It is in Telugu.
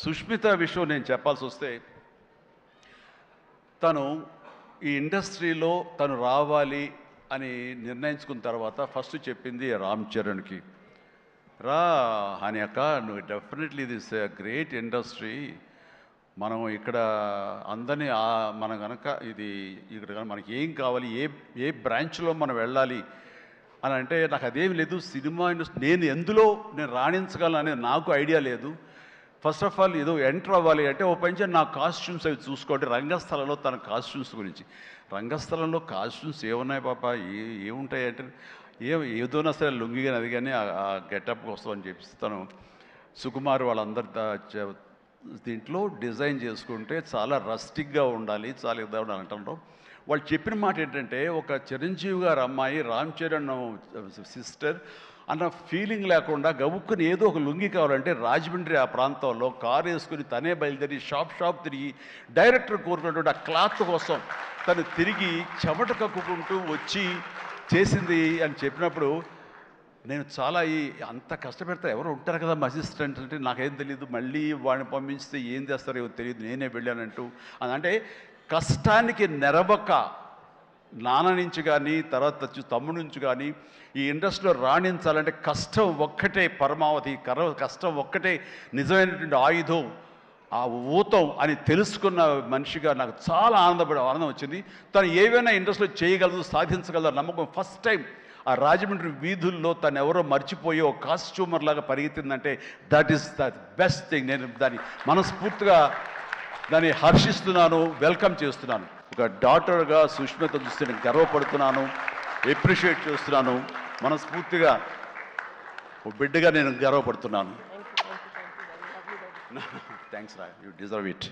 సుష్మిత విషయం నేను చెప్పాల్సి వస్తే, తను ఈ ఇండస్ట్రీలో తను రావాలి అని నిర్ణయించుకున్న తర్వాత ఫస్ట్ చెప్పింది రామ్ చరణ్కి, రా అని అక్క, నువ్వు డెఫినెట్లీ దిస్ గ్రేట్ ఇండస్ట్రీ, మనం ఇక్కడ అందరినీ మనం కనుక ఇక్కడ మనకి ఏం కావాలి, ఏ బ్రాంచ్లో మనం వెళ్ళాలి అని అంటే, నాకు అదేమి లేదు, సినిమా ఇండస్ట్రీ నేను రాణించగలను అనేది నాకు ఐడియా లేదు. ఫస్ట్ ఆఫ్ ఆల్ ఏదో ఎంటర్ అవ్వాలి అంటే ఓ పని నా కాస్ట్యూమ్స్ అవి చూసుకోండి. రంగస్థలంలో తన కాస్ట్యూమ్స్ గురించి, రంగస్థలంలో కాస్ట్యూమ్స్ ఏమున్నాయి పాప, ఏముంటాయి అంటే, ఏదోనా సరే లుంగి కానీ అది కానీ ఆ గెటప్ కోసం అని చెప్పి తను సుకుమార్ వాళ్ళందరి దీంట్లో డిజైన్ చేసుకుంటే చాలా రస్టిక్గా ఉండాలి, చాలా ఇద్దా ఉండాలి అంటారు. వాళ్ళు చెప్పిన మాట ఏంటంటే, ఒక చిరంజీవి గారు అమ్మాయి రామ్ చరణ్ సిస్టర్ అన్న ఫీలింగ్ లేకుండా గబుక్కుని ఏదో ఒక లుంగి కావాలంటే రాజమండ్రి ఆ ప్రాంతంలో కారు వేసుకుని తనే బయలుదేరి షాప్ తిరిగి డైరెక్టర్ కోరుకున్నటువంటి ఆ క్లాత్ కోసం తను తిరిగి చెమట కక్కుకుంటూ వచ్చి చేసింది అని చెప్పినప్పుడు, నేను చాలా అంత కష్టపెడతా ఎవరు ఉంటారు కదా మా అసిస్టెంట్ అంటే, నాకేం తెలియదు, మళ్ళీ వాడిని పంపించితే ఏం చేస్తారో ఏమో తెలియదు, నేనే వెళ్ళానంటూ అంటే కష్టానికి నెరవక నాన్న నుంచి కానీ తర్వాత తమ్ముడి నుంచి కానీ ఈ ఇండస్ట్రీలో రాణించాలంటే కష్టం ఒక్కటే పరమావధి, కష్టం ఒక్కటే నిజమైనటువంటి ఆయుధం, ఆ ఊతం అని తెలుసుకున్న మనిషిగా నాకు చాలా ఆనందం వచ్చింది. తను ఏవైనా ఇండస్ట్రీలో చేయగలదు, సాధించగలదు నమ్మకం. ఫస్ట్ టైం ఆ రాజమండ్రి వీధుల్లో తను ఎవరో మర్చిపోయి ఒక కాస్ట్యూమర్ లాగా పరిగెత్తిందంటే that is the best thing. నేను దాన్ని మనస్ఫూర్తిగా దాన్ని హర్షిస్తున్నాను, వెల్కమ్ చేస్తున్నాను. ఒక డాటర్గా సుష్మిత చూస్తే నేను గర్వపడుతున్నాను, ఎప్రిషియేట్ చేస్తున్నాను, మనస్ఫూర్తిగా ఒక బిడ్డగా నేను గర్వపడుతున్నాను. థ్యాంక్స్ రా, యూ డిజర్వ్ ఇట్.